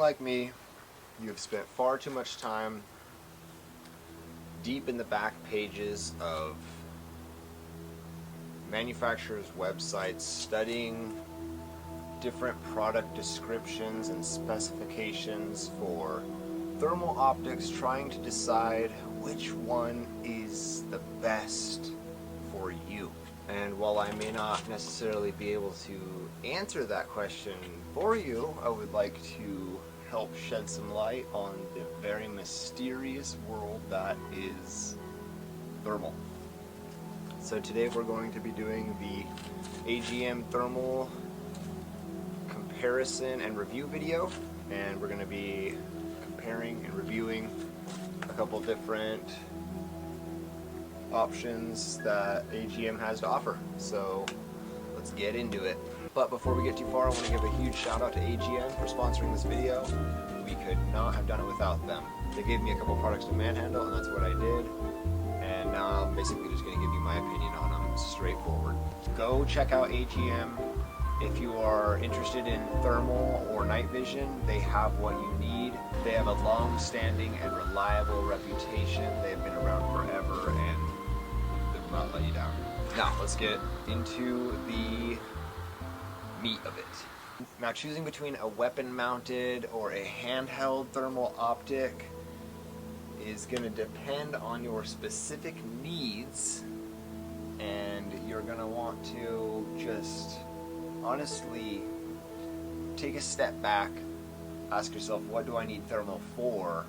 like me, you have spent far too much time deep in the back pages of manufacturers' websites studying different product descriptions and specifications for thermal optics, trying to decide which one is the best for you. And while I may not necessarily be able to answer that question for you, I would like to help shed some light on the very mysterious world that is thermal. So today we're going to be doing the AGM thermal comparison and review video, and we're going to be comparing and reviewing a couple different options that AGM has to offer. So let's get into it. But before we get too far, I want to give a huge shout out to AGM for sponsoring this video. We could not have done it without them. They gave me a couple products to manhandle, and that's what I did. And now I'm basically just going to give you my opinion on them, straightforward. Go check out AGM. If you are interested in thermal or night vision, they have what you need. They have a long-standing and reliable reputation. They've been around forever and they will not let you down. Now, let's get into the meat of it. Now, choosing between a weapon-mounted or a handheld thermal optic is going to depend on your specific needs, and you're going to want to just honestly take a step back, ask yourself, what do I need thermal for?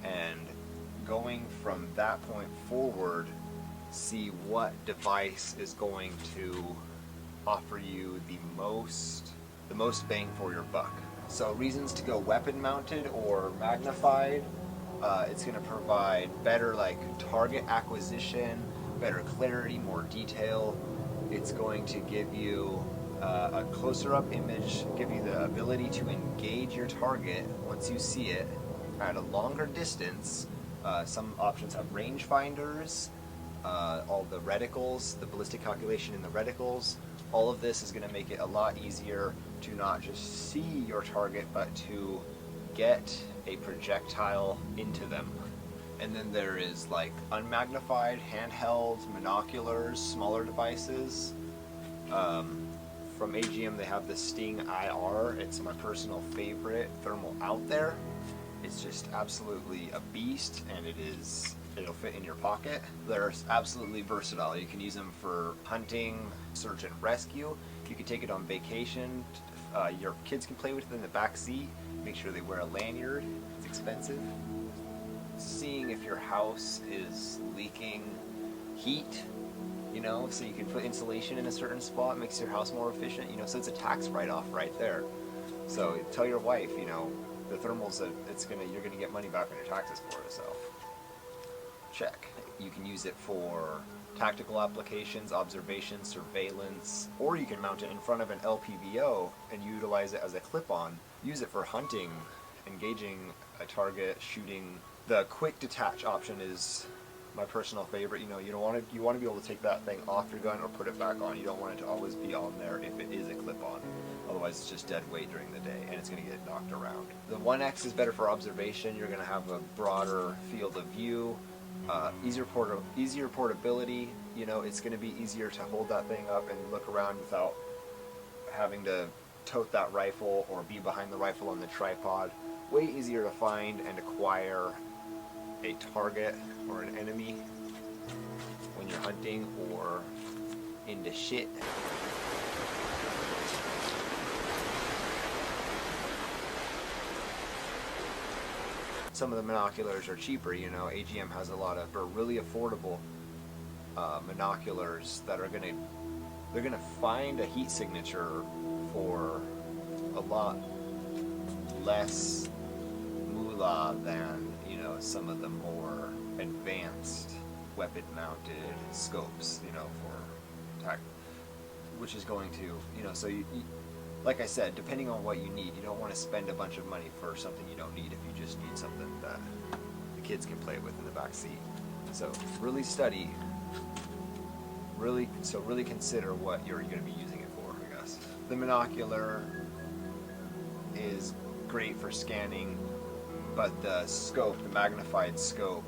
And going from that point forward, see what device is going to offer you the most bang for your buck. So reasons to go weapon mounted or magnified: it's going to provide better target acquisition, better clarity, more detail. It's going to give you a closer up image, give you the ability to engage your target once you see it at a longer distance. Some options have rangefinders, all the reticles, the ballistic calculation in the reticles. All of this is going to make it a lot easier to not just see your target, but to get a projectile into them. And then there is unmagnified, handheld, monoculars, smaller devices. From AGM, they have the StingIR. It's my personal favorite thermal out there. It's just absolutely a beast, and it'll fit in your pocket. They're absolutely versatile. You can use them for hunting, search and rescue. You can take it on vacation. Your kids can play with it in the back seat. Make sure they wear a lanyard. It's expensive. Seeing if your house is leaking heat, so you can put insulation in a certain spot, makes your house more efficient, so it's a tax write-off right there. So tell your wife, the thermals that you're gonna get money back on your taxes for it. So check. You can use it for tactical applications, observation, surveillance, or you can mount it in front of an LPVO and utilize it as a clip-on. Use it for hunting, engaging a target, shooting. The quick detach option is my personal favorite. You want to be able to take that thing off your gun or put it back on. You don't want it to always be on there if it is a clip-on. Otherwise, it's just dead weight during the day, and it's going to get knocked around. The 1X is better for observation. You're going to have a broader field of view, easier portability. It's going to be easier to hold that thing up and look around without having to tote that rifle or be behind the rifle on the tripod. Way easier to find and acquire a target or an enemy when you're hunting or into shit. Some of the monoculars are cheaper. AGM has a lot of really affordable monoculars that they're gonna find a heat signature for a lot less moolah than some of the more advanced weapon-mounted scopes, for attack, which is going to, so you, like I said, depending on what you need, you don't want to spend a bunch of money for something you don't need if you just need something that the kids can play with in the back seat. So really study, really consider what you're going to be using it for, I guess. The monocular is great for scanning, but the scope, the magnified scope,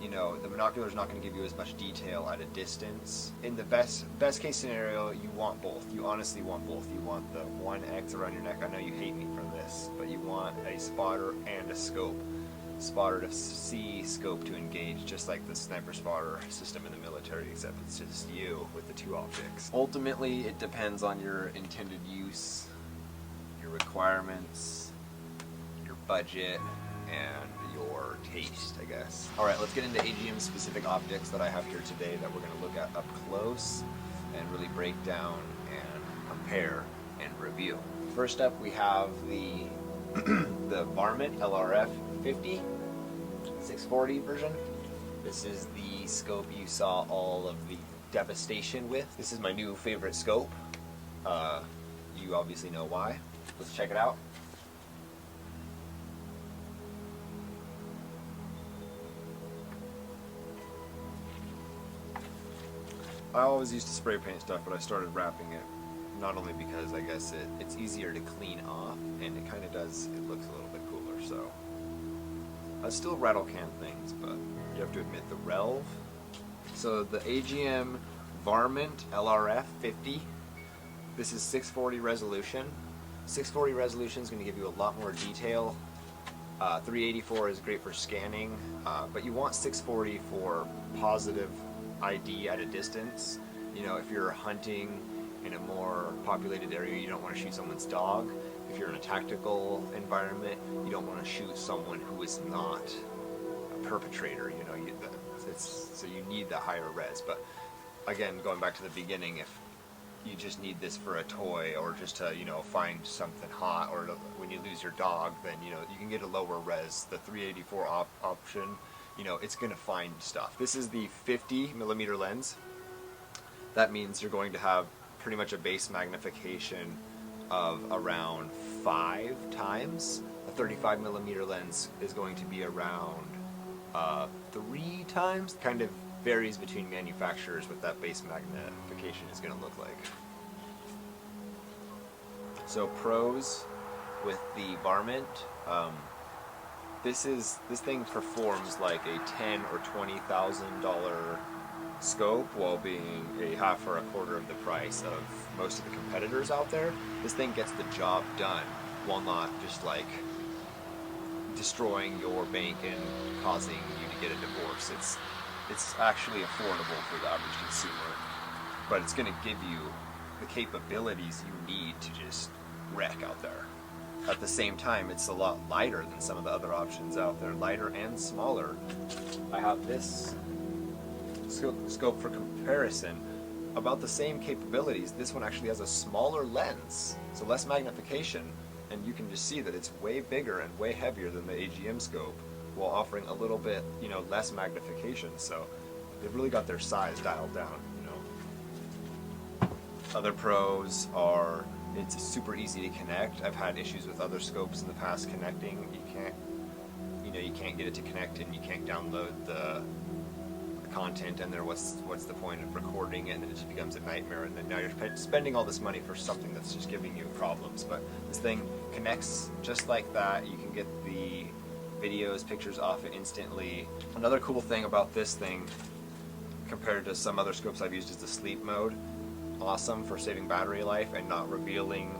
you know, the binocular is not going to give you as much detail at a distance. In the best case scenario, you want both. You honestly want both. You want the 1X around your neck. I know you hate me for this, but you want a spotter and a scope. Spotter to see, scope to engage, just like the sniper spotter system in the military, except it's just you with the two optics. Ultimately, it depends on your intended use, your requirements, your budget, and your taste, I guess. Alright, let's get into AGM specific optics that I have here today that we're going to look at up close and really break down and compare and review. First up, we have the the Varmint LRF 50 640 version. This is the scope you saw all of the devastation with. This is my new favorite scope. You obviously know why. Let's check it out. I always used to spray paint stuff, but I started wrapping it, not only because I guess it's easier to clean off, and it kind of does, it looks a little bit cooler, so. I still rattle can things, but you have to admit the relv. So the AGM Varmint LRF 50, this is 640 resolution. 640 resolution is going to give you a lot more detail. 384 is great for scanning, but you want 640 for positive ID at a distance. You know, if you're hunting in a more populated area, you don't want to shoot someone's dog. If you're in a tactical environment, you don't want to shoot someone who is not a perpetrator. You know, so you need the higher res. But again, going back to the beginning, if you just need this for a toy or just to, you know, find something hot, or when you lose your dog, then, you know, you can get a lower res. The 384 option, you know, it's going to find stuff. This is the 50mm lens. That means you're going to have pretty much a base magnification of around 5 times. A 35mm lens is going to be around 3 times. Kind of varies between manufacturers what that base magnification is going to look like. So pros with the Varmint, this thing performs like a $10,000 or $20,000 scope while being a half or a quarter of the price of most of the competitors out there. This thing gets the job done while not just like destroying your bank and causing you to get a divorce. It's actually affordable for the average consumer, but it's going to give you the capabilities you need to just wreck out there. At the same time, it's a lot lighter than some of the other options out there, lighter and smaller. I have this scope for comparison, about the same capabilities. This one actually has a smaller lens, so less magnification, and you can just see that it's way bigger and way heavier than the AGM scope, while offering a little bit, you know, less magnification. So they've really got their size dialed down, you know. Other pros are it's super easy to connect. I've had issues with other scopes in the past connecting. You can't get it to connect, and you can't download the content, and what's the point of recording it, and it just becomes a nightmare, and then now you're spending all this money for something that's just giving you problems. But this thing connects just like that. You can get the videos, pictures off it instantly. Another cool thing about this thing compared to some other scopes I've used is the sleep mode. Awesome for saving battery life and not revealing,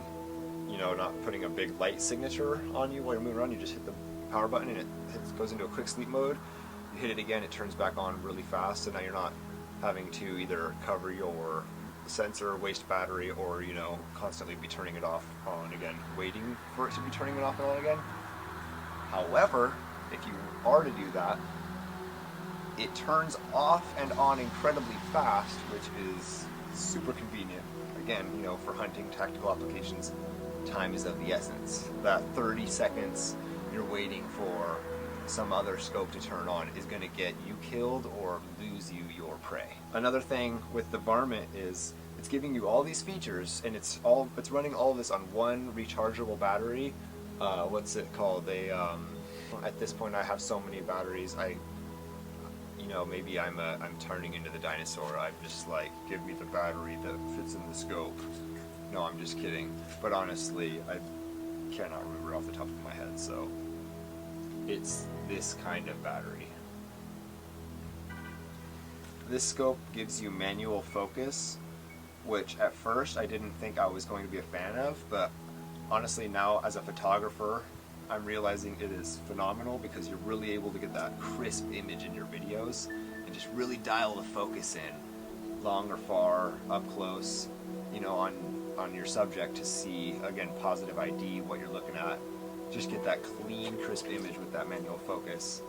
you know, not putting a big light signature on you while you're moving around. You just hit the power button and it goes into a quick sleep mode. You hit it again, it turns back on really fast, so now you're not having to either cover your sensor, waste battery, or, you know, constantly be turning it off on again, waiting for it to be turning it off and on again. However, if you are to do that, it turns off and on incredibly fast, which is super convenient. Again, you know, for hunting, tactical applications, time is of the essence. That 30 seconds you're waiting for some other scope to turn on is going to get you killed or lose you your prey. Another thing with the Varmint is it's giving you all these features, and it's running all of this on one rechargeable battery. What's it called? At this point, I have so many batteries. Maybe I'm turning into the dinosaur. I'm just like, give me the battery that fits in the scope. No, I'm just kidding. But honestly, cannot remember off the top of my head, so it's this kind of battery. This scope gives you manual focus, which at first I didn't think I was going to be a fan of, but honestly now as a photographer I'm realizing it is phenomenal because you're really able to get that crisp image in your videos and just really dial the focus in, long or far, up close, you know, on your subject to see, again, positive ID, what you're looking at. Just get that clean, crisp image with that manual focus.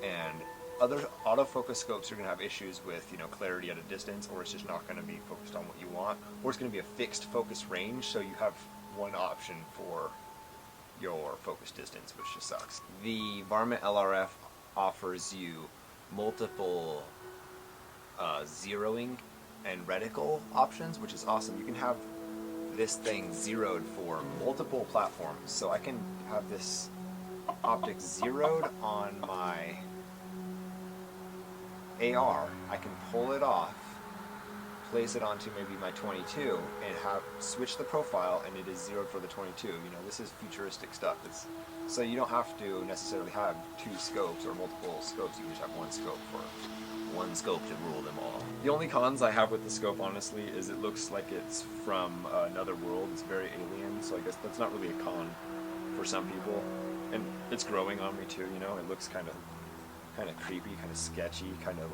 And other autofocus scopes are going to have issues with, you know, clarity at a distance, or it's just not going to be focused on what you want, or it's going to be a fixed focus range, so you have one option for your focus distance, which just sucks. The Varmint LRF offers you multiple zeroing and reticle options, which is awesome. You can have this thing zeroed for multiple platforms. So I can have this optic zeroed on my AR. I can pull it off, place it onto maybe my 22, and have switch the profile, and it is zeroed for the 22. You know, this is futuristic stuff. So you don't have to necessarily have two scopes or multiple scopes. You can just have one scope for one scope to rule them all. The only cons I have with the scope, honestly, is it looks like it's from another world. It's very alien, so I guess that's not really a con for some people. And it's growing on me too, you know. It looks kind of creepy, kind of sketchy, kind of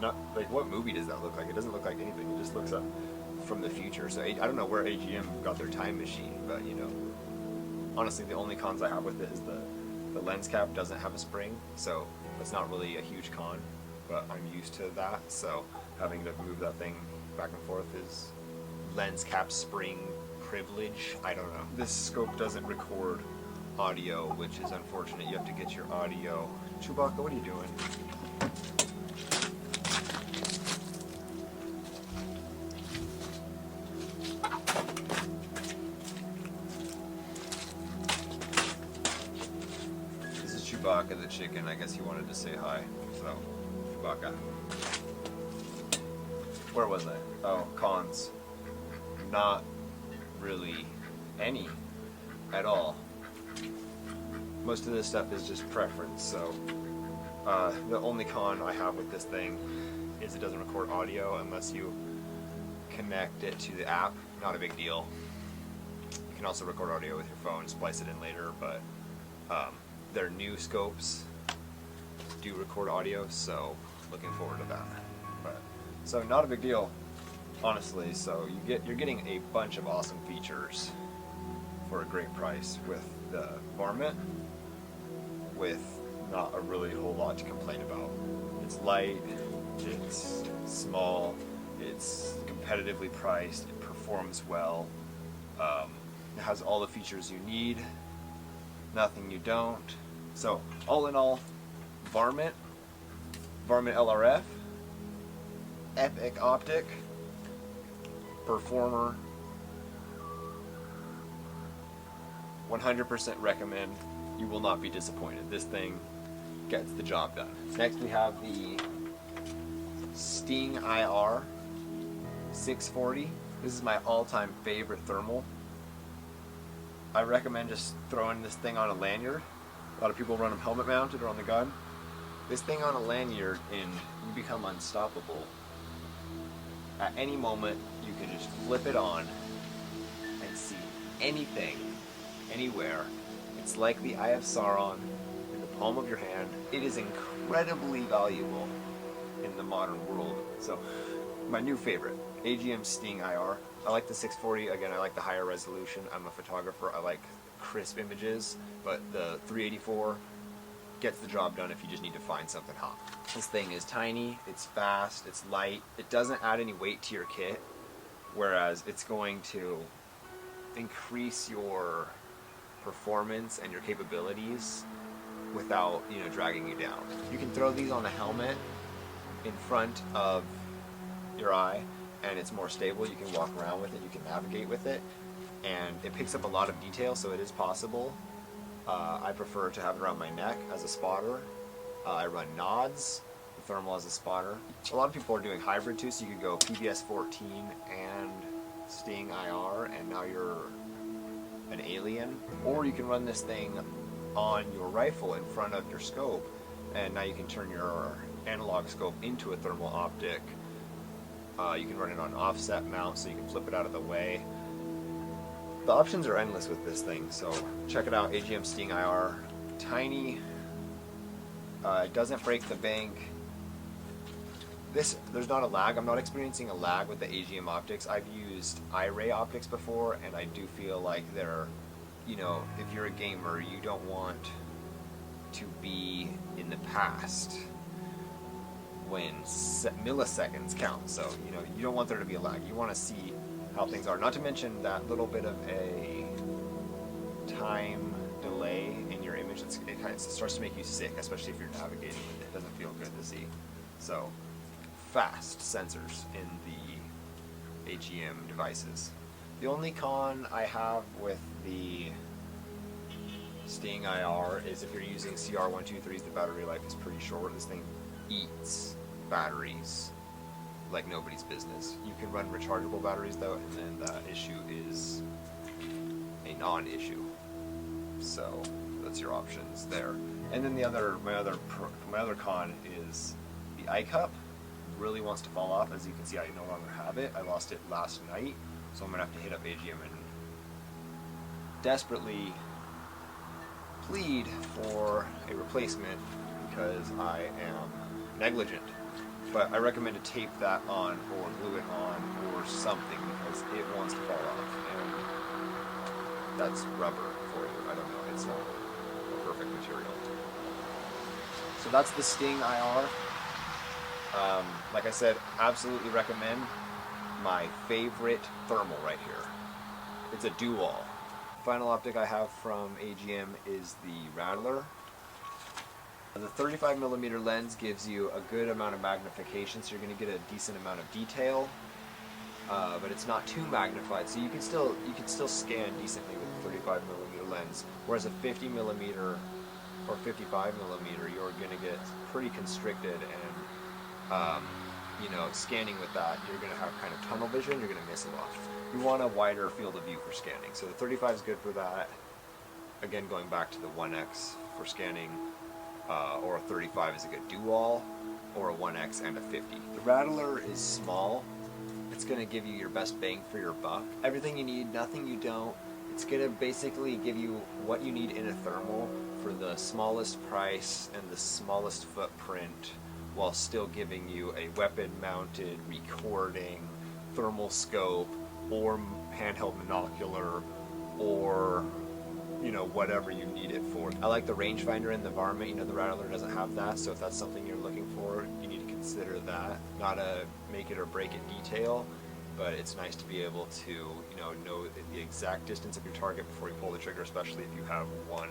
not like, what movie does that look like? It doesn't look like anything. It just looks up from the future. So I don't know where AGM got their time machine, but you know, honestly, the only cons I have with it is the lens cap doesn't have a spring, so it's not really a huge con, but I'm used to that, so having to move that thing back and forth is lens cap spring privilege. I don't know. This scope doesn't record audio, which is unfortunate. You have to get your audio. Chewbacca, what are you doing? Chewbacca the chicken, I guess he wanted to say hi, so Chewbacca. Where was I? Oh, cons. Not really any at all. Most of this stuff is just preference, so the only con I have with this thing is it doesn't record audio unless you connect it to the app. Not a big deal. You can also record audio with your phone, splice it in later, but their new scopes do record audio, so looking forward to that. But so not a big deal, honestly. So you're getting a bunch of awesome features for a great price with the Varmint, with not a really whole lot to complain about. It's light, it's small, it's competitively priced, it performs well, it has all the features you need, nothing you don't. So all in all, Varmint LRF, epic optic, performer, 100% recommend. You will not be disappointed. This thing gets the job done. Next we have the StingIR 640. This is my all-time favorite thermal. I recommend just throwing this thing on a lanyard. A lot of people run them helmet mounted or on the gun. This thing on a lanyard and you become unstoppable. At any moment you can just flip it on and see anything, anywhere. It's like the Eye of Sauron in the palm of your hand. It is incredibly valuable in the modern world. So my new favorite, AGM StingIR. I like the 640, again, I like the higher resolution. I'm a photographer, I like crisp images, but the 384 gets the job done if you just need to find something hot. This thing is tiny, it's fast, it's light, it doesn't add any weight to your kit, whereas it's going to increase your performance and your capabilities without, you know, dragging you down. You can throw these on a helmet in front of your eye and it's more stable. You can walk around with it, you can navigate with it, and it picks up a lot of detail, so it is possible. I prefer to have it around my neck as a spotter. I run nods. thermal as a spotter. A lot of people are doing hybrid too, so you could go PBS 14 and StingIR, and now you're an alien. Or you can run this thing on your rifle in front of your scope, and now you can turn your analog scope into a thermal optic. You can run it on offset mount, so you can flip it out of the way. The options are endless with this thing, so check it out, AGM StingIR. Tiny, it doesn't break the bank. There's not a lag. I'm not experiencing a lag with the AGM optics. I've used iRay optics before, and I do feel like they're, you know, if you're a gamer, you don't want to be in the past when milliseconds count. So, you know, you don't want there to be a lag. You want to see how things are. Not to mention that little bit of a time delay in your image. It kind of starts to make you sick, especially if you're navigating. It doesn't feel good to see. So, fast sensors in the AGM devices. The only con I have with the StingIR is if you're using CR123s, the battery life is pretty short. This thing eats batteries like nobody's business. You can run rechargeable batteries though, and then the issue is a non-issue. So that's your options there. And then my other con is the eye cup really wants to fall off. As you can see, I no longer have it. I lost it last night, so I'm gonna have to hit up AGM and desperately plead for a replacement because I am negligent. But I recommend to tape that on or glue it on or something because it wants to fall off, and that's rubber for you. I don't know, it's not a perfect material. So that's the StingIR. Like I said, absolutely recommend. My favorite thermal right here. It's a dual. Final optic I have from AGM is the Rattler. The 35mm lens gives you a good amount of magnification, so you're going to get a decent amount of detail, but it's not too magnified, so you can still scan decently with a 35mm lens. Whereas a 50mm or 55mm, you're going to get pretty constricted, and you know, scanning with that, you're going to have kind of tunnel vision. You're going to miss a lot. You want a wider field of view for scanning, so the 35 is good for that. Again, going back to the 1x for scanning. Or a 35 is a good dual, or a 1x and a 50. The Rattler is small. It's going to give you your best bang for your buck. Everything you need, nothing you don't. It's going to basically give you what you need in a thermal for the smallest price and the smallest footprint, while still giving you a weapon-mounted recording thermal scope or handheld monocular, or you know, whatever you need it for. I like the rangefinder in the Varmint. You know, the Rattler doesn't have that, so if that's something you're looking for, you need to consider that. Not a make it or break it detail, but it's nice to be able to, you know the exact distance of your target before you pull the trigger, especially if you have one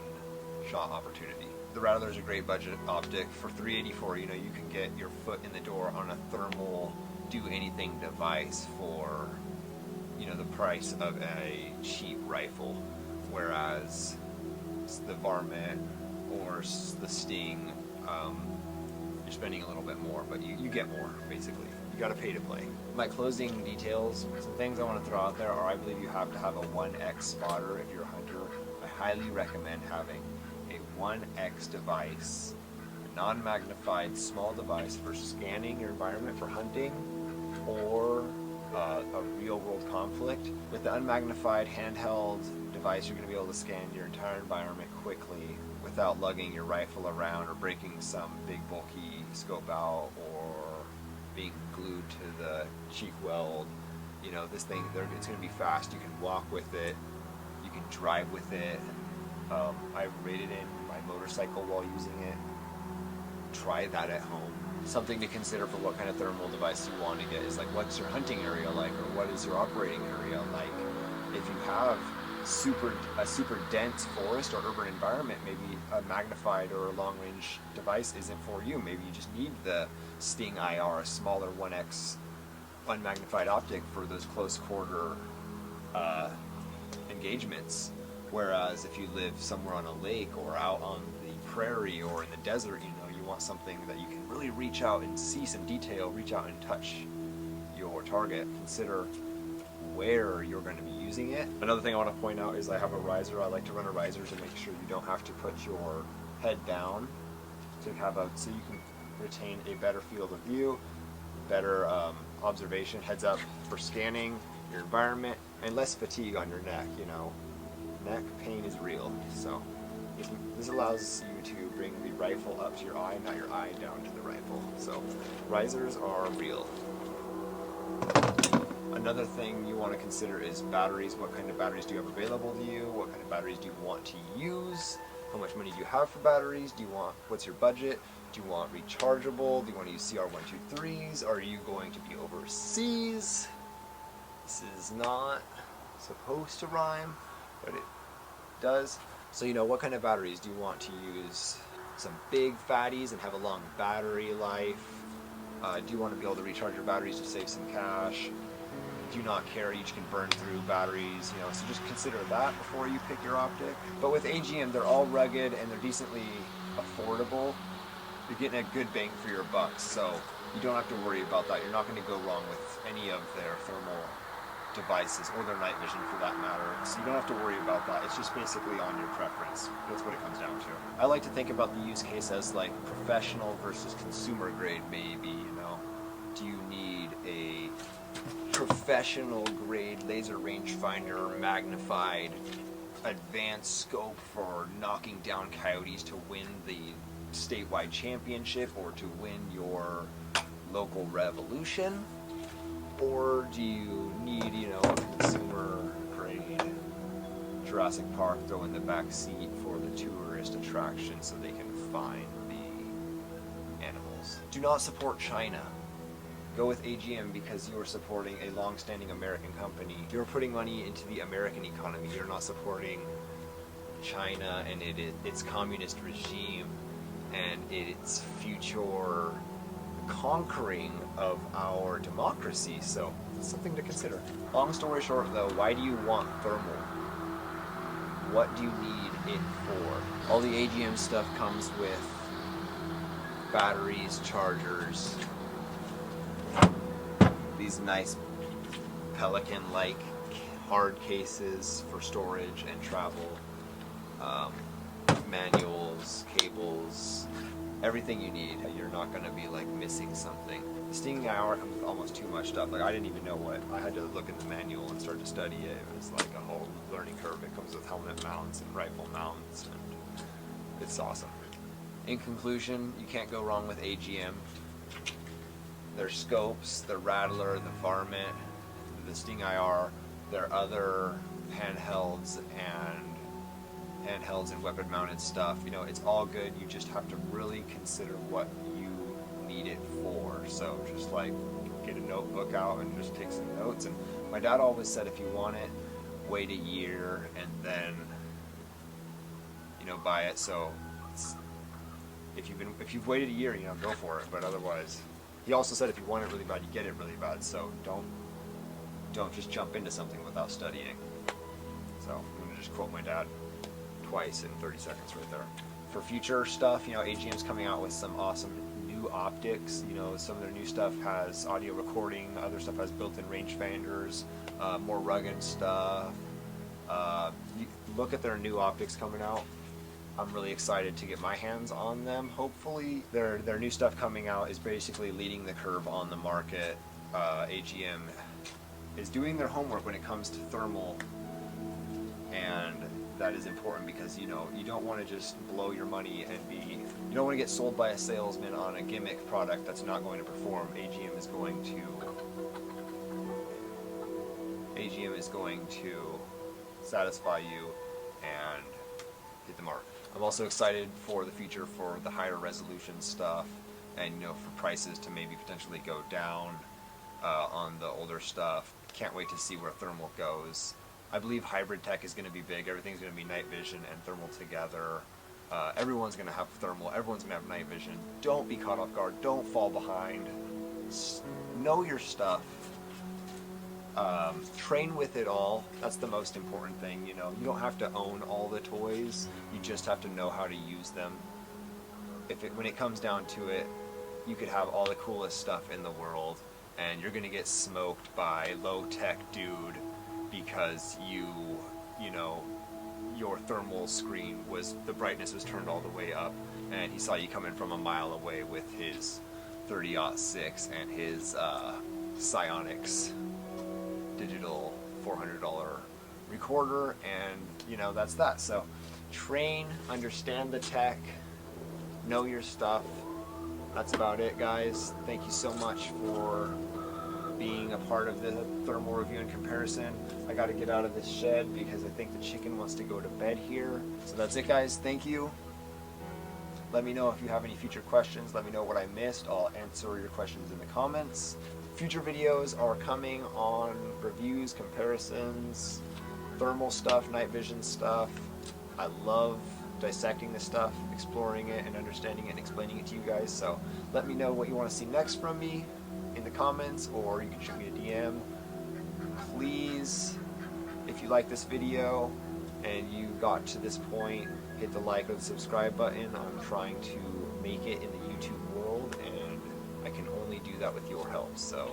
shot opportunity. The Rattler is a great budget optic. For $384, you know, you can get your foot in the door on a thermal do anything device for, you know, the price of a cheap rifle. Whereas the Varmint or the Sting, you're spending a little bit more, but you get more, basically. You gotta pay to play. My closing details, some things I want to throw out there are I believe you have to have a 1x spotter if you're a hunter. I highly recommend having a 1x device, a non-magnified small device for scanning your environment for hunting, or a real-world conflict. With the unmagnified handheld device, you're going to be able to scan your entire environment quickly without lugging your rifle around or breaking some big bulky scope out or being glued to the cheek weld. You know, this thing, it's going to be fast. You can walk with it, you can drive with it. I rated in my motorcycle while using it. Try that at home. Something to consider for what kind of thermal device you want to get is like, what's your hunting area like, or what is your operating area like? If you have a super dense forest or urban environment, maybe a magnified or a long-range device isn't for you. Maybe you just need the StingIR, a smaller 1x unmagnified optic for those close quarter engagements. Whereas if you live somewhere on a lake or out on the prairie or in the desert, you know, you want something that you can really reach out and see some detail, reach out and touch your target, consider where you're going to be using it. Another thing I want to point out is I have a riser. I like to run a riser to make sure you don't have to put your head down so you can retain a better field of view, better observation, heads up for scanning your environment, and less fatigue on your neck. You know, neck pain is real, so this allows you to bring the rifle up to your eye, not your eye down to the rifle. So risers are real. Another thing you want to consider is batteries. What kind of batteries do you have available to you? What kind of batteries do you want to use? How much money do you have for batteries? What's your budget? Do you want rechargeable? Do you want to use CR123s? Are you going to be overseas? This is not supposed to rhyme, but it does. So what kind of batteries do you want to use? Some big fatties and have a long battery life? Do you want to be able to recharge your batteries to save some cash? Do not care, each can burn through batteries, so just consider that before you pick your optic. But with AGM, they're all rugged and they're decently affordable. You're getting a good bang for your buck, so you don't have to worry about that. You're not going to go wrong with any of their thermal devices, or their night vision for that matter, so you don't have to worry about that. It's just basically on your preference. That's what it comes down to. I like to think about the use case as like professional versus consumer grade, maybe. Do you need a professional grade laser rangefinder, magnified, advanced scope for knocking down coyotes to win the statewide championship or to win your local revolution? Or do you need, a consumer grade Jurassic Park throw in the back seat for the tourist attraction so they can find the animals? Do not support China. Go with AGM because you are supporting a long-standing American company. You're putting money into the American economy. You're not supporting China and its communist regime and its future conquering of our democracy. So it's something to consider. Long story short though, why do you want thermal? What do you need it for? All the AGM stuff comes with batteries, chargers, these nice Pelican-like hard cases for storage and travel, manuals, cables, everything you need. You're not going to be like missing something. StingIR comes with almost too much stuff. Like I didn't even know what. I had to look in the manual and start to study it. It was like a whole learning curve. It comes with helmet mounts and rifle mounts, and it's awesome. In conclusion, you can't go wrong with AGM. Their scopes, the Rattler, the Varmint, the StingIR, their other handhelds and weapon-mounted stuff. It's all good. You just have to really consider what you need it for. So just like get a notebook out and just take some notes. And my dad always said, if you want it, wait a year and then buy it. So if you've waited a year, go for it. But otherwise, he also said if you want it really bad, you get it really bad. So don't just jump into something without studying. So I'm gonna just quote my dad twice in 30 seconds right there. For future stuff, AGM's coming out with some awesome new optics. Some of their new stuff has audio recording, other stuff has built-in rangefinders, more rugged stuff. Look at their new optics coming out. I'm really excited to get my hands on them. Hopefully their new stuff coming out is basically leading the curve on the market. AGM is doing their homework when it comes to thermal, and that is important because you don't want to just blow your money and you don't want to get sold by a salesman on a gimmick product that's not going to perform. AGM is going to satisfy you and hit the mark. I'm also excited for the future for the higher resolution stuff, and for prices to maybe potentially go down on the older stuff. Can't wait to see where thermal goes. I believe hybrid tech is going to be big. Everything's going to be night vision and thermal together. Everyone's going to have thermal. Everyone's going to have night vision. Don't be caught off guard. Don't fall behind. Know your stuff. Train with it all. That's the most important thing. You don't have to own all the toys. You just have to know how to use them. when it comes down to it, you could have all the coolest stuff in the world, and you're gonna get smoked by low-tech dude because you know, your thermal screen the brightness was turned all the way up, and he saw you coming from a mile away with his 30-06 and his Psionics digital $400 recorder, and you know, that's that. So train, understand the tech, know your stuff. That's about it, guys. Thank you so much for being a part of the thermal review and comparison. I got to get out of this shed because I think the chicken wants to go to bed here. So that's it, guys. Thank you. Let me know if you have any future questions. Let me know what I missed. I'll answer your questions in the comments. Future videos are coming on reviews, comparisons, thermal stuff, night vision stuff. I love dissecting this stuff, exploring it and understanding it and explaining it to you guys. So let me know what you want to see next from me in the comments, or you can shoot me a DM. Please, if you like this video and you got to this point, hit the like or the subscribe button. I'm trying to make it in the YouTube world, and I can only do that with your help. So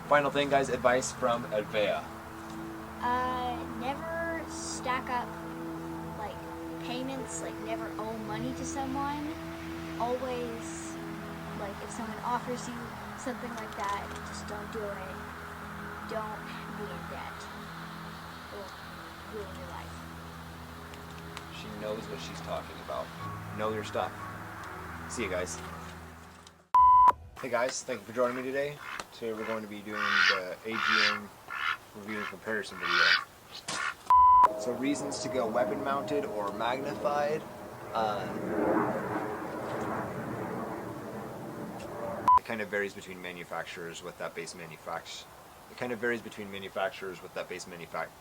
final thing, guys, advice from Advea. Never stack up like payments, like never owe money to someone. Always, like if someone offers you something like that, just don't do it. Don't be in debt. It'll ruin your life. She knows what she's talking about. Know your stuff. See you guys. Hey guys, thank you for joining me today. Today we're going to be doing the AGM review and comparison video. So reasons to go weapon mounted or magnified. It kind of varies between manufacturers with that base manufacturer. It kind of varies between manufacturers with that base manufacturer.